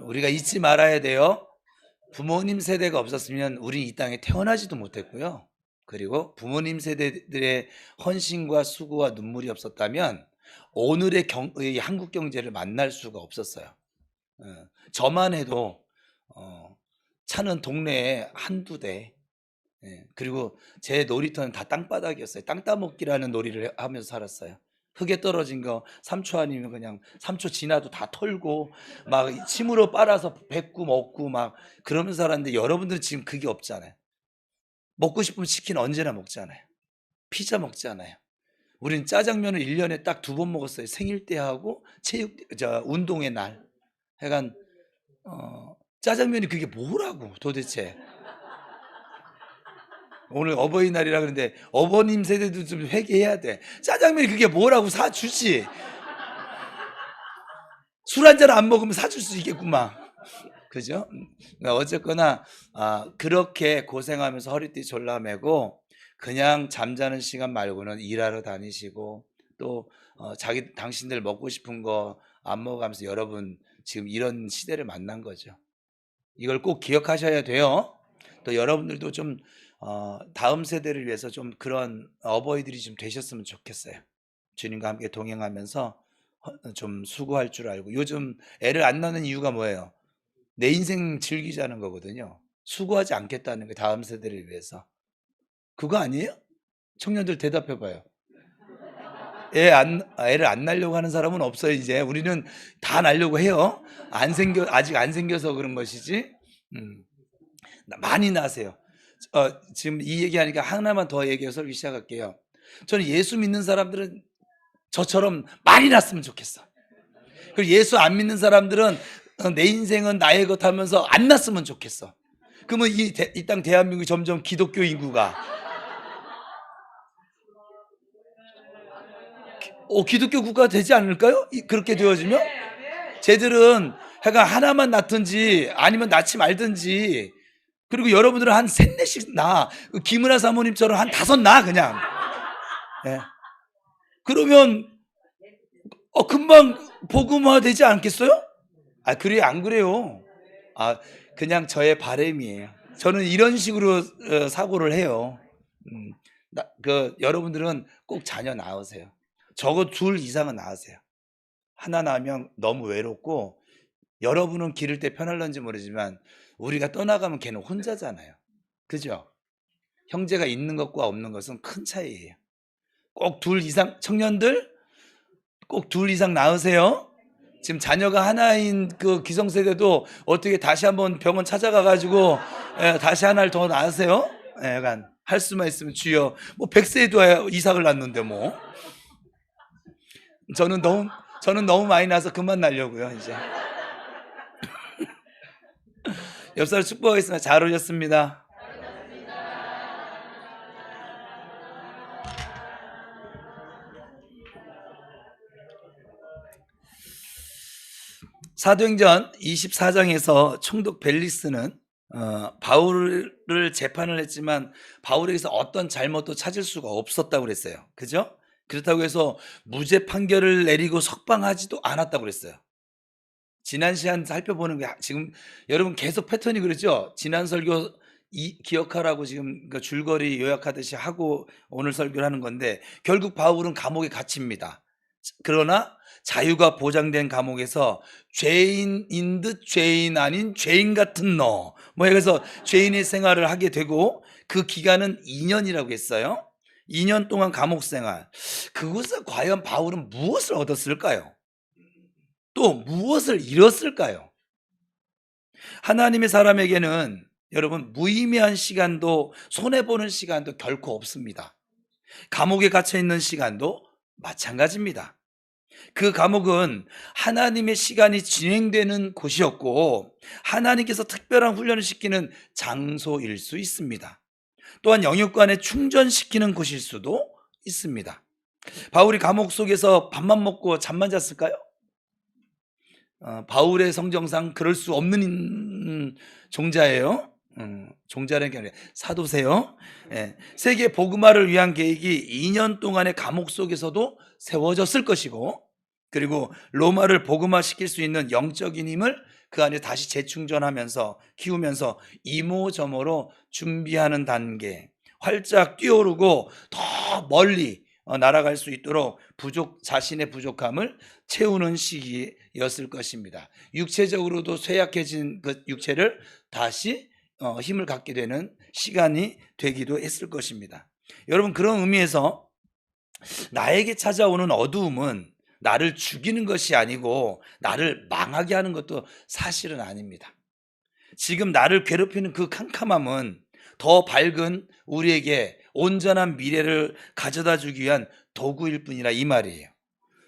우리가 잊지 말아야 돼요. 부모님 세대가 없었으면 우린 이 땅에 태어나지도 못했고요. 그리고 부모님 세대들의 헌신과 수고와 눈물이 없었다면 오늘의 이 한국 경제를 만날 수가 없었어요. 저만 해도 차는 동네에 한두 대. 그리고 제 놀이터는 다 땅바닥이었어요. 땅 따먹기라는 놀이를 하면서 살았어요. 흙에 떨어진 거 3초 아니면 그냥 3초 지나도 다 털고 막 침으로 빨아서 뱉고 먹고 막 그러면서 살았는데, 여러분들은 지금 그게 없잖아요. 먹고 싶으면 치킨 언제나 먹잖아요. 피자 먹잖아요. 우린 짜장면을 1년에 딱 2번 먹었어요. 생일 때 하고 운동의 날. 하여간 짜장면이 그게 뭐라고 도대체. 오늘 어버이날이라 그러는데 어버님 세대도 좀 회개해야 돼. 짜장면이 그게 뭐라고 사주지. 술 한잔 안 먹으면 사줄 수 있겠구만. 그죠? 어쨌거나 그렇게 고생하면서 허리띠 졸라매고 그냥 잠자는 시간 말고는 일하러 다니시고 또 당신들 먹고 싶은 거 안 먹어가면서 여러분 지금 이런 시대를 만난 거죠. 이걸 꼭 기억하셔야 돼요. 또 여러분들도 좀 다음 세대를 위해서 좀 그런 어버이들이 좀 되셨으면 좋겠어요. 주님과 함께 동행하면서 좀 수고할 줄 알고. 요즘 애를 안 낳는 이유가 뭐예요? 내 인생 즐기자는 거거든요. 수고하지 않겠다는 게 다음 세대를 위해서. 그거 아니에요? 청년들 대답해 봐요. 애를 안 낳으려고 하는 사람은 없어요. 이제 우리는 다 낳으려고 해요. 아직 안 생겨서 그런 것이지. 많이 낳으세요. 지금 이 얘기하니까 하나만 더 얘기해서 설교 시작할게요. 저는 예수 믿는 사람들은 저처럼 많이 낳았으면 좋겠어. 그리고 예수 안 믿는 사람들은 내 인생은 나의 것 하면서 안 낳았으면 좋겠어. 그러면 이 땅 대한민국이 점점 기독교 인구가 기독교 국가가 되지 않을까요? 그렇게 되어지면 쟤들은 해가 하나만 낳든지 아니면 낳지 말든지. 그리고 여러분들은 한 3-4씩 낳아. 김은하 사모님처럼 한 5 낳아 그냥. 그러면 금방 복음화 되지 않겠어요? 그래요? 안 그래요? 그냥 저의 바람이에요. 저는 이런 식으로 사고를 해요. 여러분들은 꼭 자녀 낳으세요. 적어도 2 이상은 낳으세요. 하나 낳으면 너무 외롭고, 여러분은 기를 때 편할런지 모르지만 우리가 떠나가면 걔는 혼자잖아요. 그죠? 형제가 있는 것과 없는 것은 큰 차이예요. 꼭 2 이상, 청년들 꼭 2 이상 낳으세요. 지금 자녀가 하나인 그 기성세대도 어떻게 다시 한번 병원 찾아가 가지고 다시 하나를 더 낳으세요. 약간 할 수만 있으면 주여. 뭐 100세에도 이삭을 낳는데 뭐. 저는 너무 많이 나서 그만 낳으려고요 이제. 옆사람 축복하겠습니다. 잘 오셨습니다. 사도행전 24장에서 총독 벨리스는 바울을 재판을 했지만 바울에게서 어떤 잘못도 찾을 수가 없었다고 그랬어요. 그죠? 그렇다고 해서 무죄 판결을 내리고 석방하지도 않았다고 그랬어요. 지난 시간 살펴보는 게 지금 여러분 계속 패턴이 그렇죠? 지난 설교 기억하라고 지금 줄거리 요약하듯이 하고 오늘 설교를 하는 건데, 결국 바울은 감옥에 갇힙니다. 그러나 자유가 보장된 감옥에서 죄인인 듯 죄인 아닌 죄인 같은 그래서 죄인의 생활을 하게 되고, 그 기간은 2년이라고 했어요. 2년 동안 감옥 생활. 그곳에서 과연 바울은 무엇을 얻었을까요? 또 무엇을 잃었을까요? 하나님의 사람에게는 여러분 무의미한 시간도 손해보는 시간도 결코 없습니다. 감옥에 갇혀있는 시간도 마찬가지입니다. 그 감옥은 하나님의 시간이 진행되는 곳이었고 하나님께서 특별한 훈련을 시키는 장소일 수 있습니다. 또한 영육간에 충전시키는 곳일 수도 있습니다. 바울이 감옥 속에서 밥만 먹고 잠만 잤을까요? 바울의 성정상 그럴 수 없는 종자예요. 종자라는 게 아니라 사도세요. 세계 복음화를 위한 계획이 2년 동안의 감옥 속에서도 세워졌을 것이고, 그리고 로마를 복음화시킬 수 있는 영적인 힘을 그 안에 다시 재충전하면서 키우면서 이모저모로 준비하는 단계, 활짝 뛰어오르고 더 멀리 날아갈 수 있도록 자신의 부족함을 채우는 시기였을 것입니다. 육체적으로도 쇠약해진 그 육체를 다시 힘을 갖게 되는 시간이 되기도 했을 것입니다. 여러분, 그런 의미에서 나에게 찾아오는 어두움은 나를 죽이는 것이 아니고 나를 망하게 하는 것도 사실은 아닙니다. 지금 나를 괴롭히는 그 캄캄함은 더 밝은 우리에게 온전한 미래를 가져다 주기 위한 도구일 뿐이라, 이 말이에요.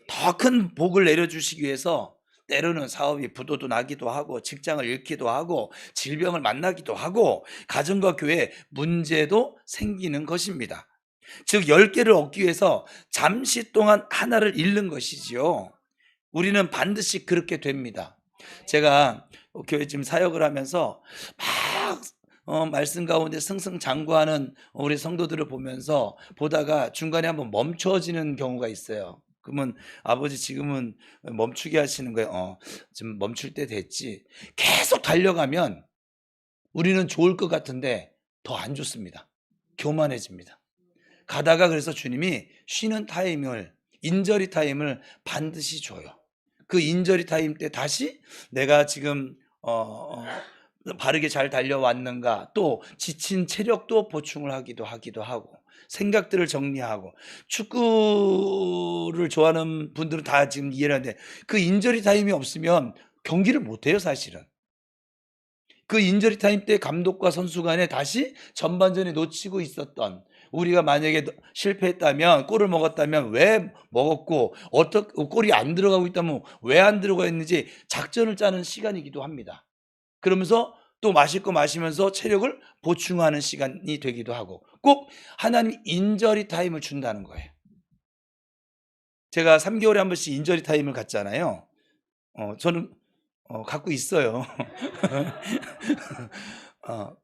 더 큰 복을 내려주시기 위해서 때로는 사업이 부도도 나기도 하고, 직장을 잃기도 하고, 질병을 만나기도 하고, 가정과 교회에 문제도 생기는 것입니다. 즉 10개를 얻기 위해서 잠시 동안 하나를 잃는 것이지요. 우리는 반드시 그렇게 됩니다. 제가 교회 지금 사역을 하면서 막 말씀 가운데 승승장구하는 우리 성도들을 보다가 중간에 한번 멈춰지는 경우가 있어요. 그러면 아버지 지금은 멈추게 하시는 거예요. 지금 멈출 때 됐지. 계속 달려가면 우리는 좋을 것 같은데 더 안 좋습니다. 교만해집니다. 가다가 그래서 주님이 쉬는 타임을, 인저리 타임을 반드시 줘요. 그 인저리 타임 때 다시 내가 지금 바르게 잘 달려왔는가, 또 지친 체력도 보충을 하기도 하고, 생각들을 정리하고. 축구를 좋아하는 분들은 다 지금 이해를 하는데 그 인저리 타임이 없으면 경기를 못해요, 사실은. 그 인저리 타임 때 감독과 선수 간에 다시 전반전에 놓치고 있었던, 우리가 만약에 실패했다면, 골을 먹었다면 왜 먹었고, 어떻게 골이 안 들어가고 있다면 왜 안 들어가 있는지 작전을 짜는 시간이기도 합니다. 그러면서 또 마실 거 마시면서 체력을 보충하는 시간이 되기도 하고, 꼭 하나님이 인저리 타임을 준다는 거예요. 제가 3개월에 한 번씩 인저리 타임을 갖잖아요. 저는 갖고 있어요.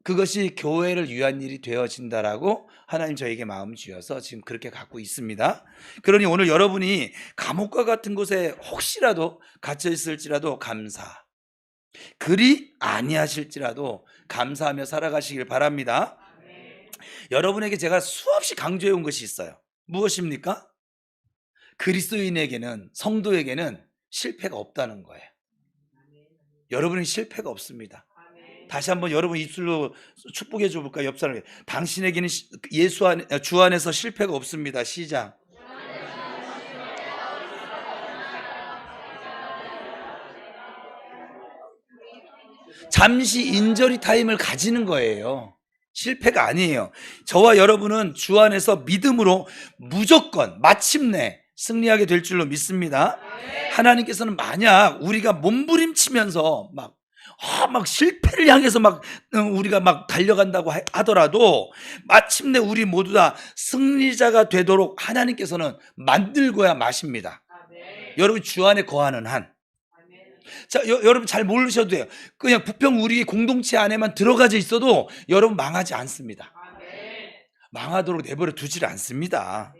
그것이 교회를 위한 일이 되어진다라고 하나님 저에게 마음 주셔서 지금 그렇게 갖고 있습니다. 그러니 오늘 여러분이 감옥과 같은 곳에 혹시라도 갇혀 있을지라도 감사, 그리 아니하실지라도 감사하며 살아가시길 바랍니다. 여러분에게 제가 수없이 강조해 온 것이 있어요. 무엇입니까? 그리스도인에게는, 성도에게는 실패가 없다는 거예요. 여러분은 실패가 없습니다. 다시 한번 여러분 입술로 축복해 줘볼까요? 옆 사람에게. 당신에게는 주 안에서 실패가 없습니다. 시작. 잠시 인저리 타임을 가지는 거예요. 실패가 아니에요. 저와 여러분은 주 안에서 믿음으로 무조건 마침내 승리하게 될 줄로 믿습니다. 하나님께서는 만약 우리가 몸부림치면서 막 실패를 향해서 우리가 막 달려간다고 하더라도 마침내 우리 모두 다 승리자가 되도록 하나님께서는 만들고야 마십니다. 여러분 주 안에 거하는 한. 자, 여러분 잘 모르셔도 돼요. 그냥 부평 우리 공동체 안에만 들어가져 있어도 여러분 망하지 않습니다. 망하도록 내버려 두질 않습니다.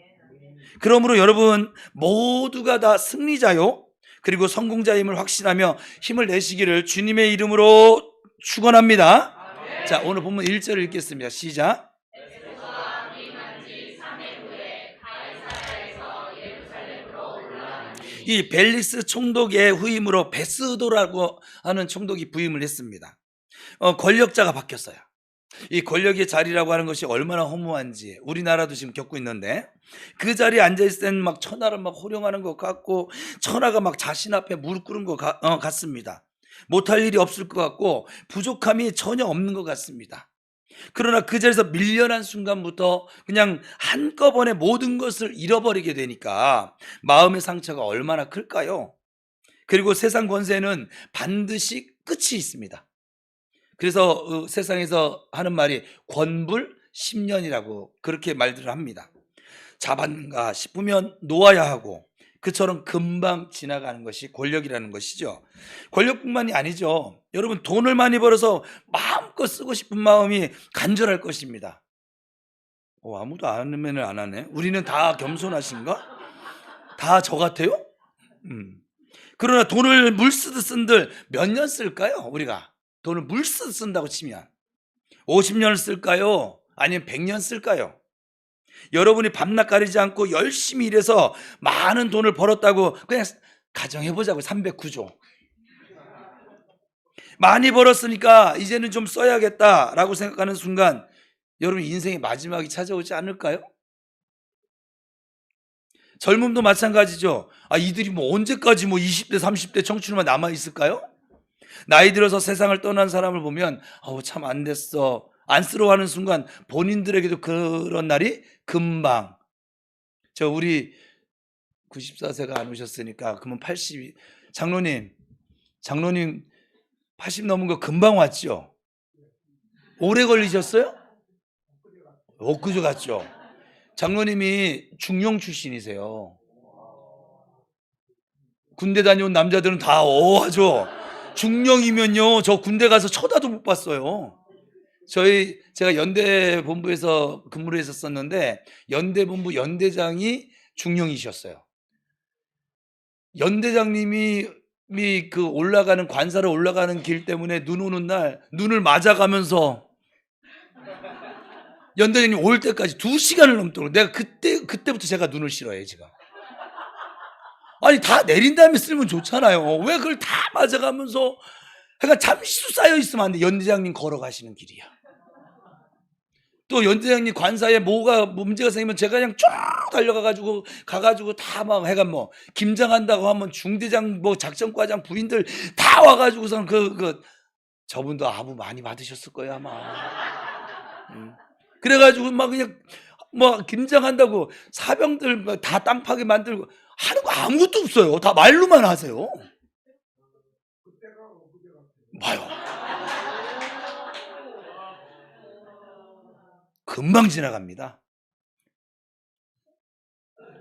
그러므로 여러분 모두가 다 승리자요, 그리고 성공자임을 확신하며 힘을 내시기를 주님의 이름으로 축원합니다. 자, 오늘 본문 1절을 읽겠습니다. 시작. 이 벨리스 총독의 후임으로 베스도라고 하는 총독이 부임을 했습니다. 권력자가 바뀌었어요. 이 권력의 자리라고 하는 것이 얼마나 허무한지 우리나라도 지금 겪고 있는데, 그 자리에 앉아있을 때는 막 천하를 막 호령하는 것 같고, 천하가 막 자신 앞에 무릎 꿇은 것 같습니다. 못할 일이 없을 것 같고 부족함이 전혀 없는 것 같습니다. 그러나 그 자리에서 밀려난 순간부터 그냥 한꺼번에 모든 것을 잃어버리게 되니까 마음의 상처가 얼마나 클까요? 그리고 세상 권세는 반드시 끝이 있습니다. 그래서 세상에서 하는 말이 권불 10년이라고 그렇게 말들을 합니다. 잡았는가 싶으면 놓아야 하고, 그처럼 금방 지나가는 것이 권력이라는 것이죠. 권력뿐만이 아니죠. 여러분 돈을 많이 벌어서 마음껏 쓰고 싶은 마음이 간절할 것입니다. 아무도 아멘을 안 하네. 우리는 다 겸손하신가? 다 저 같아요? 그러나 돈을 물 쓰듯 쓴들 몇 년 쓸까요? 우리가 돈을 물 쓰듯 쓴다고 치면 50년을 쓸까요? 아니면 100년 쓸까요? 여러분이 밤낮 가리지 않고 열심히 일해서 많은 돈을 벌었다고 그냥 가정해보자고. 309조 많이 벌었으니까 이제는 좀 써야겠다라고 생각하는 순간 여러분 인생의 마지막이 찾아오지 않을까요? 젊음도 마찬가지죠. 이들이 뭐 언제까지 뭐 20대 30대 청춘만 남아있을까요? 나이 들어서 세상을 떠난 사람을 보면 참 안 됐어 안쓰러워하는 순간 본인들에게도 그런 날이 금방. 우리 94세가 안 오셨으니까 그러면 80. 장로님 80 넘은 거 금방 왔죠? 오래 걸리셨어요? 엊그제 갔죠? 장로님이 중령 출신이세요. 군대 다녀온 남자들은 다 하죠. 중령이면요 저 군대 가서 쳐다도 못 봤어요. 제가 연대 본부에서 근무를 했었는데 연대 본부 연대장이 중령이셨어요. 연대장님이 그 올라가는 관사로 올라가는 길 때문에 눈 오는 날 눈을 맞아가면서 연대장님 올 때까지 2시간을 넘도록 내가 그때부터 제가 눈을 싫어해요 지금. 아니 다 내린 다음에 쓸면 좋잖아요. 왜 그걸 다 맞아가면서. 그러니까 잠시도 쌓여있으면 안 돼. 연대장님 걸어가시는 길이야. 또 연대장님 관사에 뭐가 문제가 생기면 제가 그냥 쫙 달려가가지고 다 막 해가 뭐 김장한다고 하면 중대장 뭐 작전과장 부인들 다 와가지고선 저분도 아부 많이 받으셨을 거예요 아마. 그래가지고 막 그냥 뭐 김장한다고 사병들 다 땅 파게 만들고 하는 거 아무것도 없어요. 다 말로만 하세요. 봐요. 금방 지나갑니다.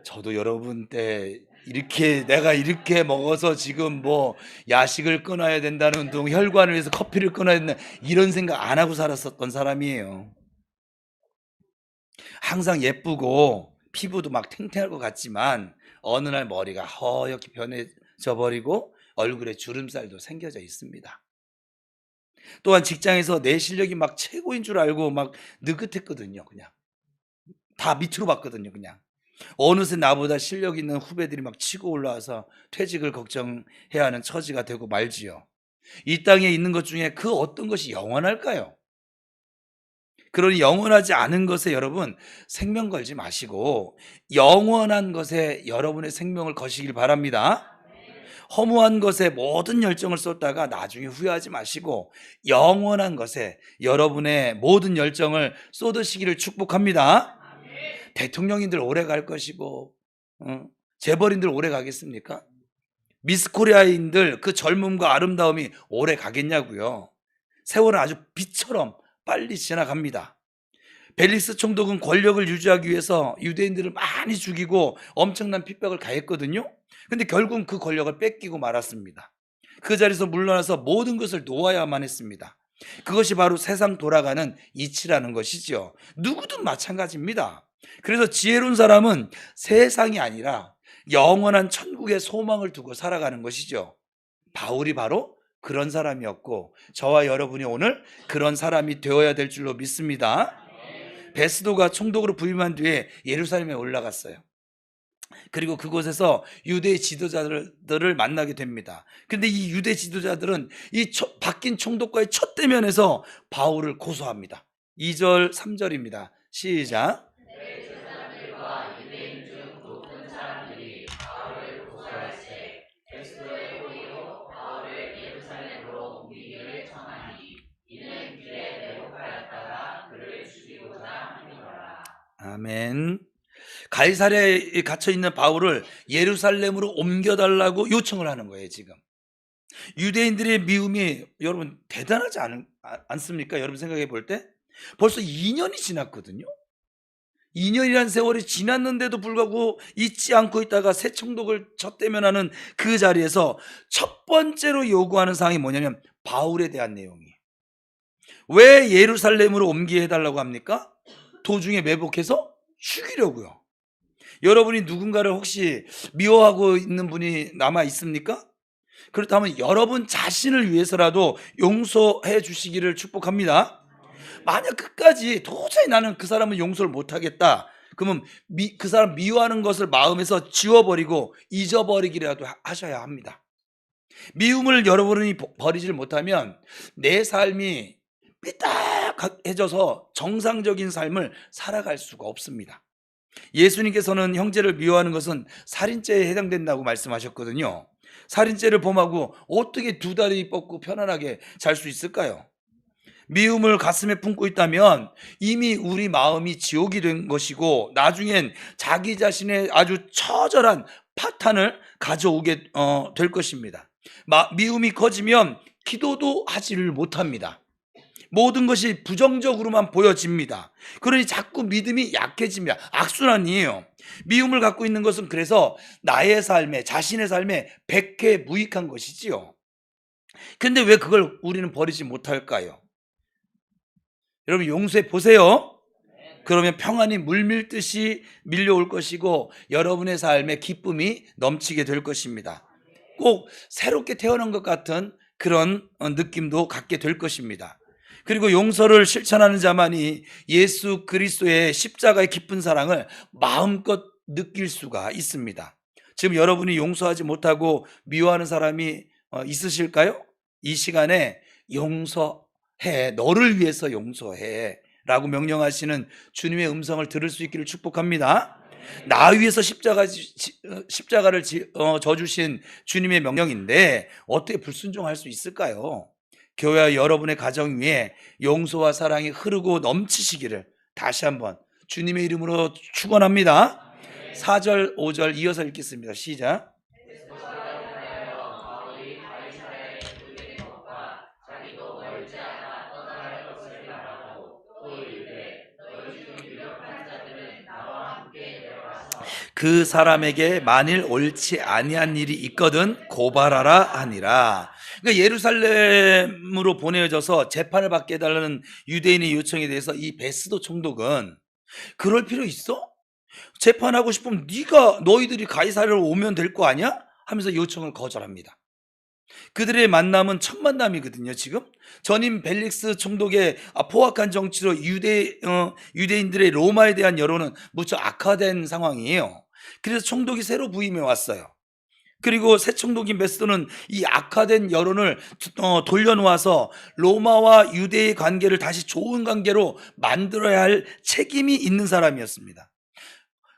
저도 여러분 때 내가 이렇게 먹어서 지금 뭐 야식을 끊어야 된다는 운동, 혈관을 위해서 커피를 끊어야 된다 이런 생각 안 하고 살았었던 사람이에요. 항상 예쁘고 피부도 막 탱탱할 것 같지만 어느 날 머리가 허옇게 변해져 버리고 얼굴에 주름살도 생겨져 있습니다. 또한 직장에서 내 실력이 막 최고인 줄 알고 막 느긋했거든요. 그냥 다 밑으로 봤거든요. 그냥 어느새 나보다 실력 있는 후배들이 막 치고 올라와서 퇴직을 걱정해야 하는 처지가 되고 말지요. 이 땅에 있는 것 중에 그 어떤 것이 영원할까요? 그러니 영원하지 않은 것에 여러분 생명 걸지 마시고 영원한 것에 여러분의 생명을 거시길 바랍니다. 허무한 것에 모든 열정을 쏟다가 나중에 후회하지 마시고 영원한 것에 여러분의 모든 열정을 쏟으시기를 축복합니다. 대통령인들 오래 갈 것이고 재벌인들 오래 가겠습니까? 미스코리아인들 그 젊음과 아름다움이 오래 가겠냐고요. 세월은 아주 빛처럼 빨리 지나갑니다. 벨릭스 총독은 권력을 유지하기 위해서 유대인들을 많이 죽이고 엄청난 핍박을 가했거든요. 근데 결국 그 권력을 뺏기고 말았습니다. 그 자리에서 물러나서 모든 것을 놓아야만 했습니다. 그것이 바로 세상 돌아가는 이치라는 것이죠. 누구든 마찬가지입니다. 그래서 지혜로운 사람은 세상이 아니라 영원한 천국의 소망을 두고 살아가는 것이죠. 바울이 바로 그런 사람이었고 저와 여러분이 오늘 그런 사람이 되어야 될 줄로 믿습니다. 베스도가 총독으로 부임한 뒤에 예루살렘에 올라갔어요. 그리고 그곳에서 유대 지도자들을 만나게 됩니다. 그런데 이 유대 지도자들은 이 바뀐 총독과의 첫 대면에서 바울을 고소합니다. 2절 3절입니다 시작. 아멘. 가이사랴에 갇혀 있는 바울을 예루살렘으로 옮겨달라고 요청을 하는 거예요. 지금 유대인들의 미움이 여러분 대단하지 않습니까? 여러분 생각해 볼 때 벌써 2년이 지났거든요. 2년이란 세월이 지났는데도 불구하고 잊지 않고 있다가 새 총독을 첫 대면하는 그 자리에서 첫 번째로 요구하는 사항이 뭐냐면 바울에 대한 내용이에요. 왜 예루살렘으로 옮기게 해달라고 합니까? 도중에 매복해서 죽이려고요. 여러분이 누군가를 혹시 미워하고 있는 분이 남아 있습니까? 그렇다면 여러분 자신을 위해서라도 용서해 주시기를 축복합니다. 만약 끝까지 도저히 나는 그 사람은 용서를 못하겠다, 그러면 그 사람 미워하는 것을 마음에서 지워버리고 잊어버리기라도 하셔야 합니다. 미움을 여러분이 버리질 못하면 내 삶이 삐딱해져서 정상적인 삶을 살아갈 수가 없습니다. 예수님께서는 형제를 미워하는 것은 살인죄에 해당된다고 말씀하셨거든요. 살인죄를 범하고 어떻게 두 다리 뻗고 편안하게 잘 수 있을까요? 미움을 가슴에 품고 있다면 이미 우리 마음이 지옥이 된 것이고, 나중엔 자기 자신의 아주 처절한 파탄을 가져오게 될 것입니다. 미움이 커지면 기도도 하지를 못합니다. 모든 것이 부정적으로만 보여집니다. 그러니 자꾸 믿음이 약해집니다. 악순환이에요. 미움을 갖고 있는 것은 그래서 나의 삶에, 자신의 삶에 백해무익한 것이지요. 근데 왜 그걸 우리는 버리지 못할까요? 여러분 용서해 보세요. 그러면 평안이 물밀듯이 밀려올 것이고 여러분의 삶에 기쁨이 넘치게 될 것입니다. 꼭 새롭게 태어난 것 같은 그런 느낌도 갖게 될 것입니다. 그리고 용서를 실천하는 자만이 예수 그리스도의 십자가의 깊은 사랑을 마음껏 느낄 수가 있습니다. 지금 여러분이 용서하지 못하고 미워하는 사람이 있으실까요? 이 시간에 용서해, 너를 위해서 용서해 라고 명령하시는 주님의 음성을 들을 수 있기를 축복합니다. 나 위해서 십자가를 져주신 주님의 명령인데 어떻게 불순종할 수 있을까요? 교회와 여러분의 가정 위에 용서와 사랑이 흐르고 넘치시기를 다시 한번 주님의 이름으로 축원합니다. 4절 5절 이어서 읽겠습니다. 시작. 그 사람에게 만일 옳지 아니한 일이 있거든 고발하라 하니라. 그러니까 예루살렘으로 보내져서 재판을 받게 해달라는 유대인의 요청에 대해서 이 베스도 총독은 그럴 필요 있어? 재판하고 싶으면 너희들이 가이사랴로 오면 될 거 아니야? 하면서 요청을 거절합니다. 그들의 만남은 첫 만남이거든요. 지금 전임 벨릭스 총독의 포악한 정치로 유대인들의 로마에 대한 여론은 무척 악화된 상황이에요. 그래서 총독이 새로 부임해 왔어요. 그리고 새 총독인 베스도는 이 악화된 여론을 돌려놓아서 로마와 유대의 관계를 다시 좋은 관계로 만들어야 할 책임이 있는 사람이었습니다.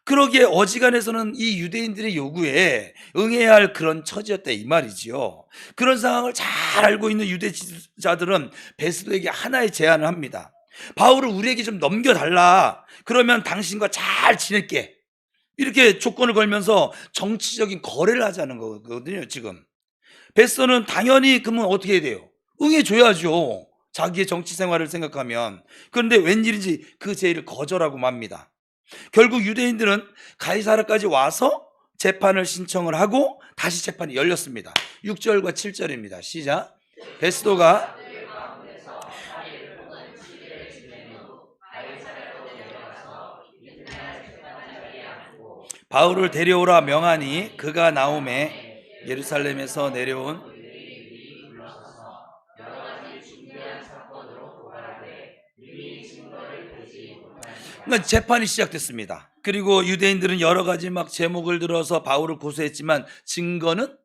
그러기에 어지간해서는 이 유대인들의 요구에 응해야 할 그런 처지였다 이 말이지요. 그런 상황을 잘 알고 있는 유대자들은 베스도에게 하나의 제안을 합니다. 바울을 우리에게 좀 넘겨달라. 그러면 당신과 잘 지낼게. 이렇게 조건을 걸면서 정치적인 거래를 하자는 거거든요. 지금 베스도는 당연히 그러면 어떻게 해야 돼요? 응해줘야죠. 자기의 정치 생활을 생각하면. 그런데 웬일인지 그 제의를 거절하고 맙니다. 결국 유대인들은 가이사랴까지 와서 재판을 신청을 하고 다시 재판이 열렸습니다. 6절과 7절입니다. 시작. 베스도가 바울을 데려오라 명하니 그가 나오매 예루살렘에서 내려온 그러니까 재판이 시작됐습니다. 그리고 유대인들은 여러 가지 막 제목을 들어서 바울을 고소했지만 증거는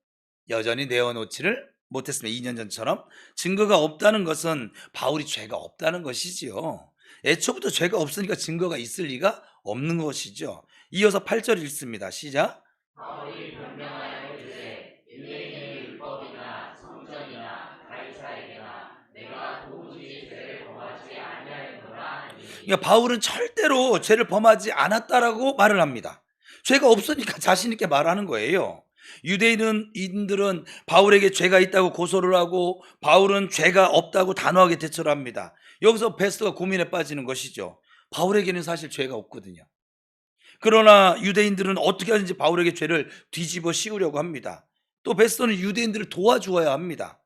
여전히 내어놓지를 못했습니다. 2년 전처럼. 증거가 없다는 것은 바울이 죄가 없다는 것이지요. 애초부터 죄가 없으니까 증거가 있을 리가 없는 것이죠. 이어서 8절 읽습니다. 시작. 바울이 변명하여 이르되 유대인의 율법이나 성전이나 가이사에게나 내가 도무지 죄를 범하지 아니하였노라. 그러니까 바울은 절대로 죄를 범하지 않았다라고 말을 합니다. 죄가 없으니까 자신 있게 말하는 거예요. 유대인들은 바울에게 죄가 있다고 고소를 하고 바울은 죄가 없다고 단호하게 대처를 합니다. 여기서 베스도가 고민에 빠지는 것이죠. 바울에게는 사실 죄가 없거든요. 그러나 유대인들은 어떻게 하든지 바울에게 죄를 뒤집어 씌우려고 합니다. 또 베스도는 유대인들을 도와주어야 합니다.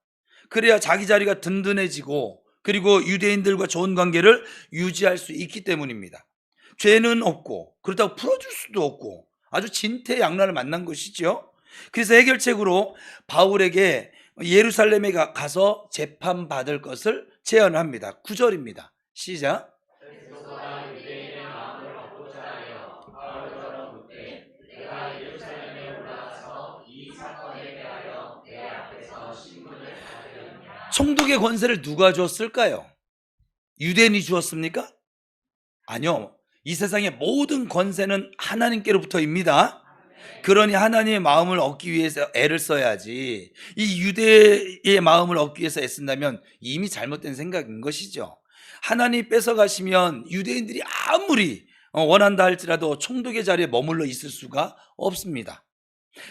그래야 자기 자리가 든든해지고 그리고 유대인들과 좋은 관계를 유지할 수 있기 때문입니다. 죄는 없고 그렇다고 풀어줄 수도 없고 아주 진퇴양난을 만난 것이죠. 그래서 해결책으로 바울에게 예루살렘에 가서 재판받을 것을 제안합니다. 9절입니다. 시작. 총독의 권세를 누가 줬을까요? 유대인이 주었습니까? 아니요. 이 세상의 모든 권세는 하나님께로부터입니다. 그러니 하나님의 마음을 얻기 위해서 애를 써야지, 이 유대의 마음을 얻기 위해서 애쓴다면 이미 잘못된 생각인 것이죠. 하나님 뺏어가시면 유대인들이 아무리 원한다 할지라도 총독의 자리에 머물러 있을 수가 없습니다.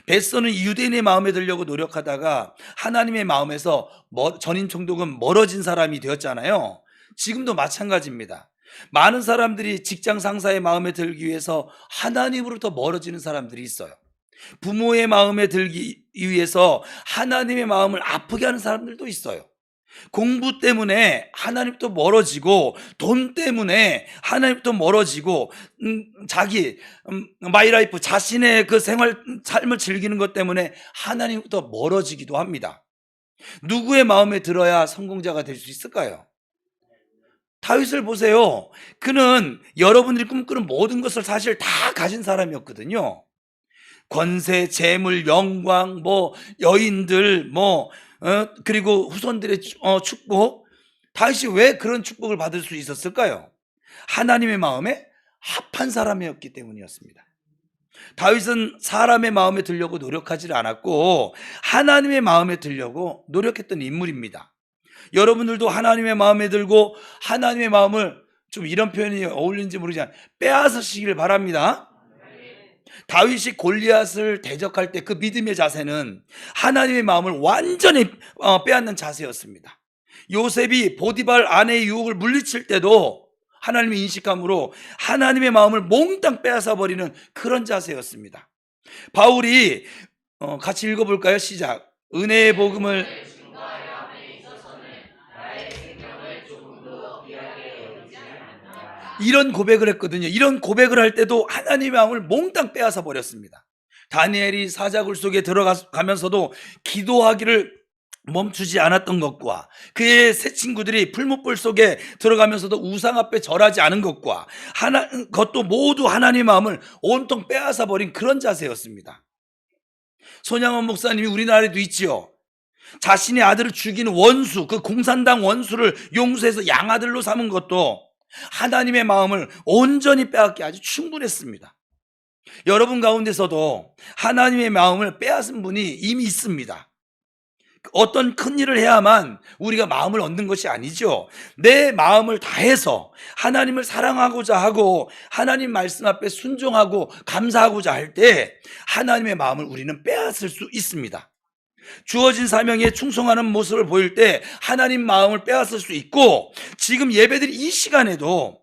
벳서는 유대인의 마음에 들려고 노력하다가 하나님의 마음에서 전임 총독은 멀어진 사람이 되었잖아요. 지금도 마찬가지입니다. 많은 사람들이 직장 상사의 마음에 들기 위해서 하나님으로부터 멀어지는 사람들이 있어요. 부모의 마음에 들기 위해서 하나님의 마음을 아프게 하는 사람들도 있어요. 공부 때문에 하나님부터 멀어지고, 돈 때문에 하나님부터 멀어지고, 자기 마이라이프, 자신의 그 삶을 즐기는 것 때문에 하나님부터 멀어지기도 합니다. 누구의 마음에 들어야 성공자가 될 수 있을까요? 다윗을 보세요. 그는 여러분들이 꿈꾸는 모든 것을 사실 다 가진 사람이었거든요. 권세, 재물, 영광, 여인들, 그리고 후손들의 축복. 다윗이 왜 그런 축복을 받을 수 있었을까요? 하나님의 마음에 합한 사람이었기 때문이었습니다. 다윗은 사람의 마음에 들려고 노력하지 않았고 하나님의 마음에 들려고 노력했던 인물입니다. 여러분들도 하나님의 마음에 들고 하나님의 마음을, 좀 이런 표현이 어울리는지 모르지만, 빼앗으시길 바랍니다. 다윗이 골리앗을 대적할 때 그 믿음의 자세는 하나님의 마음을 완전히 빼앗는 자세였습니다. 요셉이 보디발 아내의 유혹을 물리칠 때도 하나님의 인식함으로 하나님의 마음을 몽땅 빼앗아 버리는 그런 자세였습니다. 바울이 같이 읽어볼까요? 시작. 은혜의 복음을 이런 고백을 했거든요. 이런 고백을 할 때도 하나님의 마음을 몽땅 빼앗아 버렸습니다. 다니엘이 사자굴 속에 들어가면서도 기도하기를 멈추지 않았던 것과, 그의 세 친구들이 풀무불 속에 들어가면서도 우상 앞에 절하지 않은 것과, 그것도 모두 하나님의 마음을 온통 빼앗아 버린 그런 자세였습니다. 손양원 목사님이 우리나라에도 있지요. 자신의 아들을 죽이는 원수, 그 공산당 원수를 용서해서 양아들로 삼은 것도 하나님의 마음을 온전히 빼앗기 아주 충분했습니다. 여러분 가운데서도 하나님의 마음을 빼앗은 분이 이미 있습니다. 어떤 큰 일을 해야만 우리가 마음을 얻는 것이 아니죠. 내 마음을 다해서 하나님을 사랑하고자 하고 하나님 말씀 앞에 순종하고 감사하고자 할 때 하나님의 마음을 우리는 빼앗을 수 있습니다. 주어진 사명에 충성하는 모습을 보일 때 하나님 마음을 빼앗을 수 있고, 지금 예배드릴 이 시간에도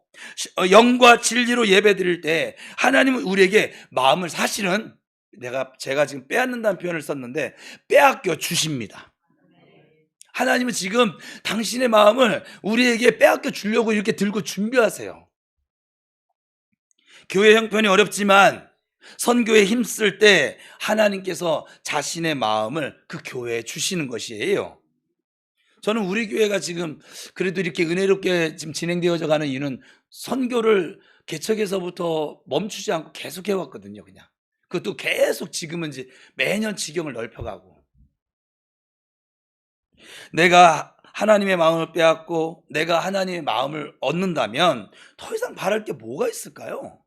영과 진리로 예배드릴 때 하나님은 우리에게 마음을, 사실은 제가 지금 빼앗는다는 표현을 썼는데 빼앗겨 주십니다. 하나님은 지금 당신의 마음을 우리에게 빼앗겨 주려고 이렇게 들고 준비하세요. 교회 형편이 어렵지만 선교에 힘쓸 때 하나님께서 자신의 마음을 그 교회에 주시는 것이에요. 저는 우리 교회가 지금 그래도 이렇게 은혜롭게 지금 진행되어져 가는 이유는 선교를 개척에서부터 멈추지 않고 계속 해왔거든요. 그냥 그것도 계속 지금은 이제 매년 지경을 넓혀가고, 내가 하나님의 마음을 빼앗고 내가 하나님의 마음을 얻는다면 더 이상 바랄 게 뭐가 있을까요?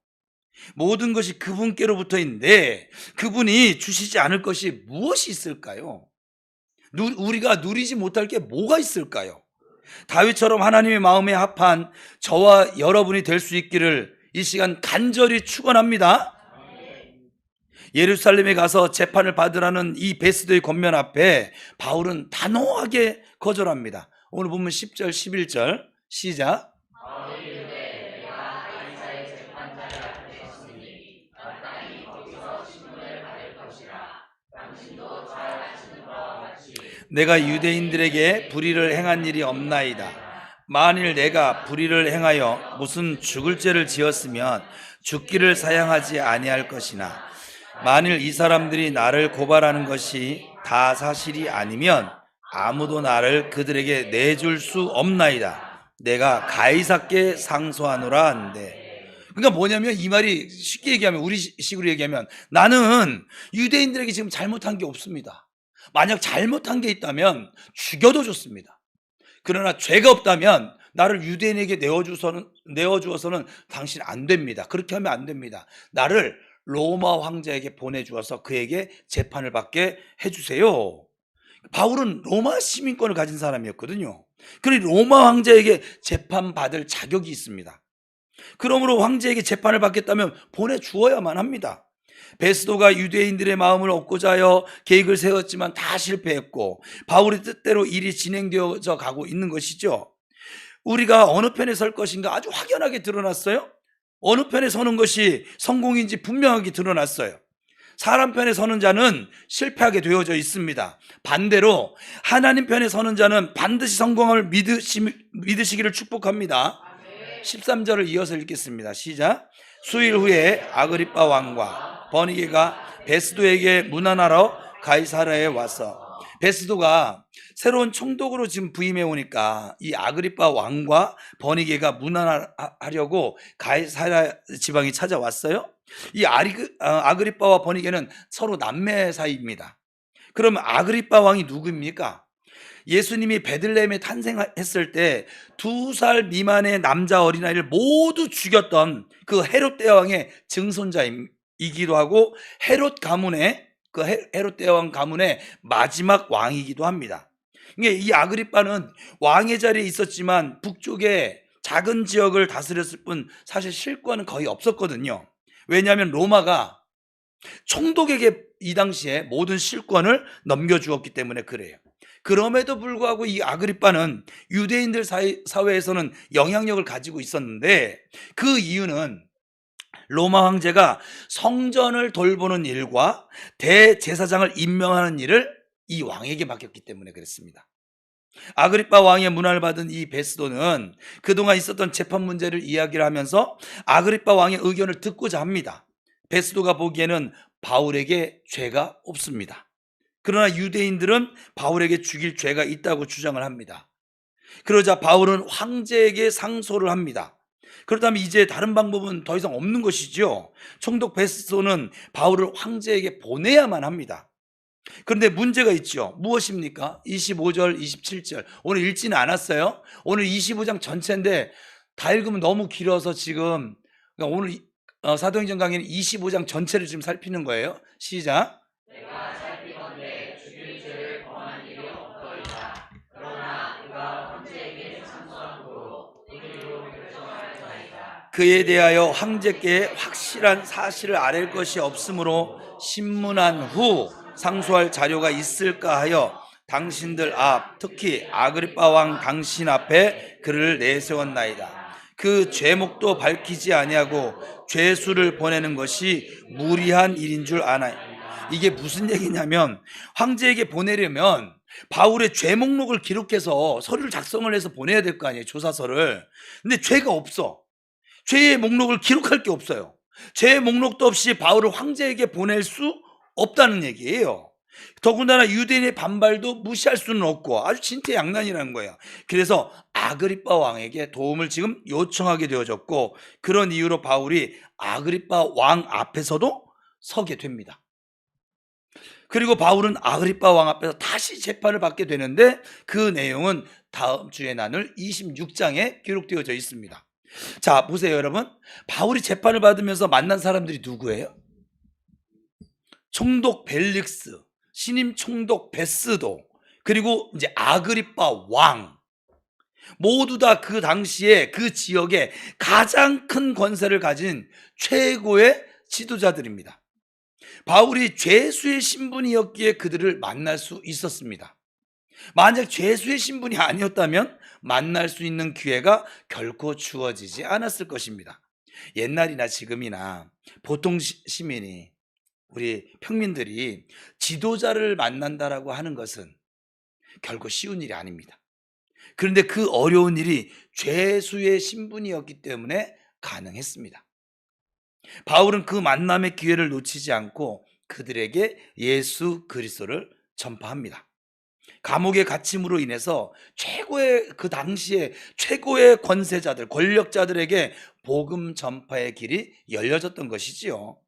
모든 것이 그분께로부터인데 그분이 주시지 않을 것이 무엇이 있을까요? 우리가 누리지 못할 게 뭐가 있을까요? 다윗처럼 하나님의 마음에 합한 저와 여러분이 될 수 있기를 이 시간 간절히 축원합니다. 예루살렘에 가서 재판을 받으라는 이 베스도의 권면 앞에 바울은 단호하게 거절합니다. 오늘 보면 10절 11절 시작. 내가 유대인들에게 불의를 행한 일이 없나이다. 만일 내가 불의를 행하여 무슨 죽을 죄를 지었으면 죽기를 사양하지 아니할 것이나 만일 이 사람들이 나를 고발하는 것이 다 사실이 아니면 아무도 나를 그들에게 내줄 수 없나이다. 내가 가이사께 상소하노라 한대. 그러니까 뭐냐면 이 말이 쉽게 얘기하면 우리 식으로 얘기하면 나는 유대인들에게 지금 잘못한 게 없습니다. 만약 잘못한 게 있다면 죽여도 좋습니다. 그러나 죄가 없다면 나를 유대인에게 내어주어서는 당신 안 됩니다. 그렇게 하면 안 됩니다. 나를 로마 황제에게 보내주어서 그에게 재판을 받게 해주세요. 바울은 로마 시민권을 가진 사람이었거든요. 그러니 로마 황제에게 재판받을 자격이 있습니다. 그러므로 황제에게 재판을 받겠다면 보내주어야만 합니다. 베스도가 유대인들의 마음을 얻고자 하여 계획을 세웠지만 다 실패했고 바울의 뜻대로 일이 진행되어져 가고 있는 것이죠. 우리가 어느 편에 설 것인가 아주 확연하게 드러났어요. 어느 편에 서는 것이 성공인지 분명하게 드러났어요. 사람 편에 서는 자는 실패하게 되어져 있습니다. 반대로 하나님 편에 서는 자는 반드시 성공함을 믿으시기를 축복합니다. 13절을 이어서 읽겠습니다. 시작. 수일 후에 아그리빠 왕과 버니게가 베스도에게 문안하러 가이사랴에 왔어. 베스도가 새로운 총독으로 지금 부임해 오니까 이 아그리빠 왕과 버니게가 문안하려고 가이사랴 지방에 찾아왔어요. 이 아그리빠와 버니게는 서로 남매 사이입니다. 그러면 아그리빠 왕이 누구입니까? 예수님이 베들레헴에 탄생했을 때 2살 미만의 남자 어린아이를 모두 죽였던 그 헤롯 대왕의 증손자이기도 하고 헤롯 가문의 헤롯 대왕 가문의 마지막 왕이기도 합니다. 이 아그리빠는 왕의 자리에 있었지만 북쪽에 작은 지역을 다스렸을 뿐 사실 실권은 거의 없었거든요. 왜냐하면 로마가 총독에게 이 당시에 모든 실권을 넘겨주었기 때문에 그래요. 그럼에도 불구하고 이 아그리빠는 유대인들 사회에서는 영향력을 가지고 있었는데 그 이유는 로마 황제가 성전을 돌보는 일과 대제사장을 임명하는 일을 이 왕에게 맡겼기 때문에 그랬습니다. 아그리빠 왕의 문안을 받은 이 베스도는 그동안 있었던 재판 문제를 이야기를 하면서 아그리빠 왕의 의견을 듣고자 합니다. 베스도가 보기에는 바울에게 죄가 없습니다. 그러나 유대인들은 바울에게 죽일 죄가 있다고 주장을 합니다. 그러자 바울은 황제에게 상소를 합니다. 그렇다면 이제 다른 방법은 더 이상 없는 것이죠. 총독 베스도는 바울을 황제에게 보내야만 합니다. 그런데 문제가 있죠. 무엇입니까? 25절, 27절. 오늘 읽지는 않았어요. 오늘 25장 전체인데 다 읽으면 너무 길어서 지금 그러니까 오늘 사도행전 강의는 25장 전체를 지금 살피는 거예요. 시작. 내가 살피건대 죽일 죄를 범한 일이 없더이다. 그러나 그가 황제에게 상소함으로 그리로 결정하였나이다. 그에 대하여 황제께 확실한 사실을 아랠 것이 없으므로 신문한 후 상소할 자료가 있을까 하여 당신들 앞, 특히 아그리빠 왕 당신 앞에 그를 내세웠나이다. 그 죄목도 밝히지 아니하고 죄수를 보내는 것이 무리한 일인 줄 아나요. 이게 무슨 얘기냐면 황제에게 보내려면 바울의 죄 목록을 기록해서 서류를 작성을 해서 보내야 될 거 아니에요. 조사서를. 근데 죄가 없어. 죄의 목록을 기록할 게 없어요. 죄의 목록도 없이 바울을 황제에게 보낼 수 없다는 얘기예요. 더군다나 유대인의 반발도 무시할 수는 없고 아주 진퇴양난이라는 거예요. 그래서 아그리빠 왕에게 도움을 지금 요청하게 되어졌고 그런 이유로 바울이 아그리빠 왕 앞에서도 서게 됩니다. 그리고 바울은 아그리빠 왕 앞에서 다시 재판을 받게 되는데 그 내용은 다음 주에 나눌 26장에 기록되어져 있습니다. 자, 보세요, 여러분. 바울이 재판을 받으면서 만난 사람들이 누구예요? 총독 벨릭스, 신임 총독 베스도, 그리고 이제 아그리빠 왕. 모두 다 그 당시에 그 지역에 가장 큰 권세를 가진 최고의 지도자들입니다. 바울이 죄수의 신분이었기에 그들을 만날 수 있었습니다. 만약 죄수의 신분이 아니었다면 만날 수 있는 기회가 결코 주어지지 않았을 것입니다. 옛날이나 지금이나 보통 시민이 우리 평민들이 지도자를 만난다라고 하는 것은 결코 쉬운 일이 아닙니다. 그런데 그 어려운 일이 죄수의 신분이었기 때문에 가능했습니다. 바울은 그 만남의 기회를 놓치지 않고 그들에게 예수 그리스도를 전파합니다. 감옥의 갇힘으로 인해서 그 당시에 최고의 권세자들, 권력자들에게 복음 전파의 길이 열려졌던 것이지요.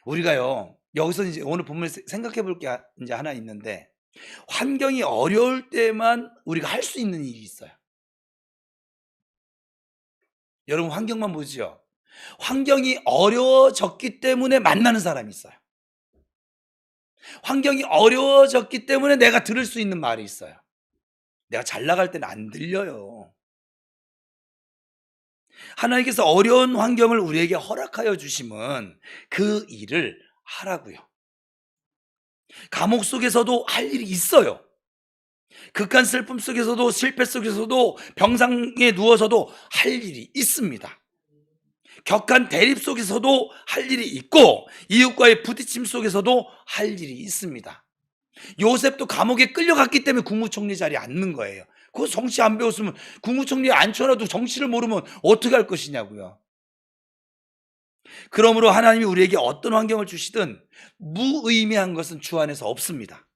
우리가요, 여기서 이제 오늘 본문에서 생각해 볼 게 이제 하나 있는데, 환경이 어려울 때만 우리가 할 수 있는 일이 있어요. 여러분, 환경만 보죠. 환경이 어려워졌기 때문에 만나는 사람이 있어요. 환경이 어려워졌기 때문에 내가 들을 수 있는 말이 있어요. 내가 잘 나갈 때는 안 들려요. 하나님께서 어려운 환경을 우리에게 허락하여 주심은 그 일을 하라고요. 감옥 속에서도 할 일이 있어요. 극한 슬픔 속에서도, 실패 속에서도, 병상에 누워서도 할 일이 있습니다. 격한 대립 속에서도 할 일이 있고, 이웃과의 부딪힘 속에서도 할 일이 있습니다. 요셉도 감옥에 끌려갔기 때문에 국무총리 자리에 앉는 거예요. 그거 정치 안 배웠으면, 국무총리에 앉혀놔도 정치를 모르면 어떻게 할 것이냐고요. 그러므로 하나님이 우리에게 어떤 환경을 주시든 무의미한 것은 주 안에서 없습니다.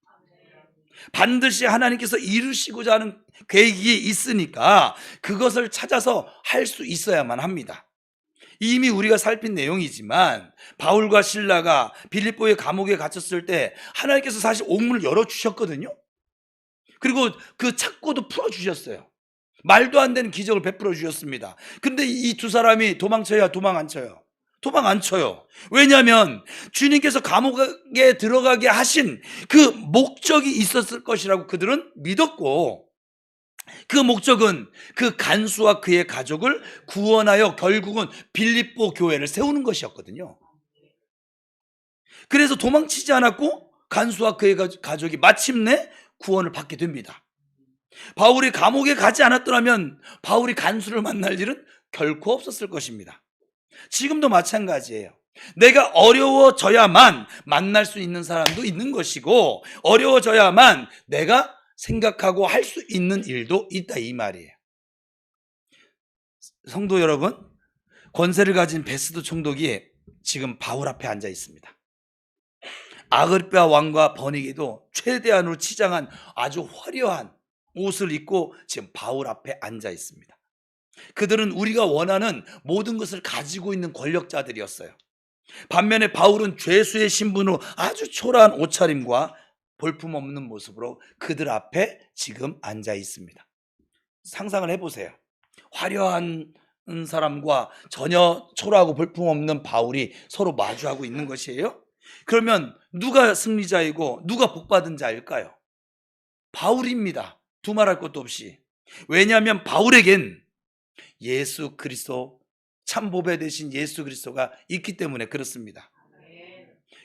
반드시 하나님께서 이루시고자 하는 계획이 있으니까 그것을 찾아서 할 수 있어야만 합니다. 이미 우리가 살핀 내용이지만 바울과 실라가 빌립보의 감옥에 갇혔을 때 하나님께서 사실 옥문을 열어주셨거든요. 그리고 그 착고도 풀어주셨어요. 말도 안 되는 기적을 베풀어 주셨습니다. 근데 이 두 사람이 도망쳐야 도망 안 쳐요? 도망 안 쳐요. 왜냐하면 주님께서 감옥에 들어가게 하신 그 목적이 있었을 것이라고 그들은 믿었고, 그 목적은 그 간수와 그의 가족을 구원하여 결국은 빌립보 교회를 세우는 것이었거든요. 그래서 도망치지 않았고 간수와 그의 가족이 마침내 구원을 받게 됩니다. 바울이 감옥에 가지 않았더라면 바울이 간수를 만날 일은 결코 없었을 것입니다. 지금도 마찬가지예요. 내가 어려워져야만 만날 수 있는 사람도 있는 것이고, 어려워져야만 내가 생각하고 할 수 있는 일도 있다, 이 말이에요. 성도 여러분, 권세를 가진 베스도 총독이 지금 바울 앞에 앉아 있습니다. 아그리파 왕과 버니게도 최대한으로 치장한 아주 화려한 옷을 입고 지금 바울 앞에 앉아 있습니다. 그들은 우리가 원하는 모든 것을 가지고 있는 권력자들이었어요. 반면에 바울은 죄수의 신분으로 아주 초라한 옷차림과 볼품없는 모습으로 그들 앞에 지금 앉아 있습니다. 상상을 해보세요. 화려한 사람과 전혀 초라하고 볼품없는 바울이 서로 마주하고 있는 것이에요. 그러면 누가 승리자이고 누가 복받은 자일까요? 바울입니다. 두말할 것도 없이. 왜냐하면 바울에겐 예수 그리스도, 참 보배 되신 예수 그리스도가 있기 때문에 그렇습니다.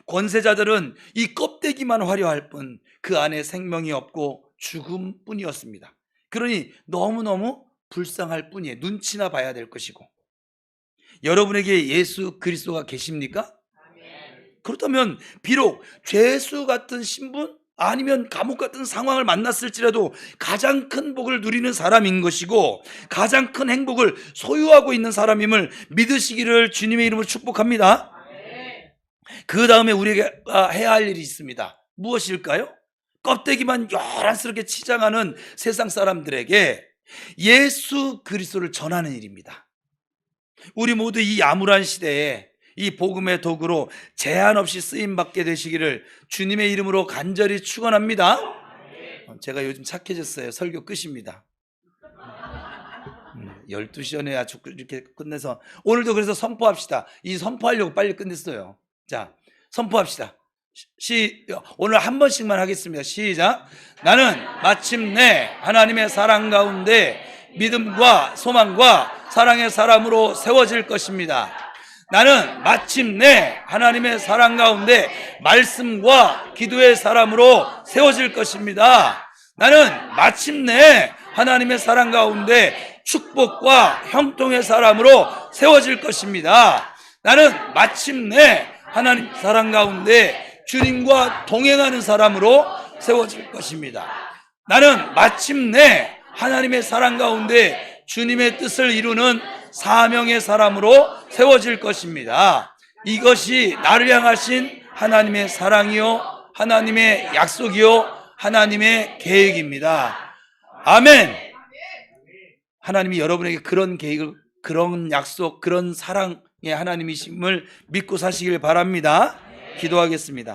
권세자들은 이 껍데기만 화려할 뿐 그 안에 생명이 없고 죽음뿐이었습니다. 그러니 너무너무 불쌍할 뿐이에요. 눈치나 봐야 될 것이고. 여러분에게 예수 그리스도가 계십니까? 그렇다면 비록 죄수 같은 신분, 아니면 감옥 같은 상황을 만났을지라도 가장 큰 복을 누리는 사람인 것이고, 가장 큰 행복을 소유하고 있는 사람임을 믿으시기를 주님의 이름으로 축복합니다. 그 다음에 우리가 해야 할 일이 있습니다. 무엇일까요? 껍데기만 요란스럽게 치장하는 세상 사람들에게 예수 그리스도를 전하는 일입니다. 우리 모두 이 암울한 시대에 이 복음의 도구로 제한 없이 쓰임받게 되시기를 주님의 이름으로 간절히 축원합니다. 제가 요즘 착해졌어요. 설교 끝입니다. 12시 전에 아주 이렇게 끝내서, 오늘도 그래서 선포합시다. 이 선포하려고 빨리 끝냈어요. 자, 선포합시다. 오늘 한 번씩만 하겠습니다. 시작. 나는 마침내 하나님의 사랑 가운데 믿음과 소망과 사랑의 사람으로 세워질 것입니다. 나는 마침내 하나님의 사랑 가운데 말씀과 기도의 사람으로 세워질 것입니다. 나는 마침내 하나님의 사랑 가운데 축복과 형통의 사람으로 세워질 것입니다. 나는 마침내 하나님 사랑 가운데 주님과 동행하는 사람으로 세워질 것입니다. 나는 마침내 하나님의 사랑 가운데 주님의 뜻을 이루는 사명의 사람으로 세워질 것입니다. 이것이 나를 향하신 하나님의 사랑이요, 하나님의 약속이요, 하나님의 계획입니다. 아멘. 하나님이 여러분에게 그런 계획을, 그런 약속, 그런 사랑의 하나님이심을 믿고 사시길 바랍니다. 기도하겠습니다.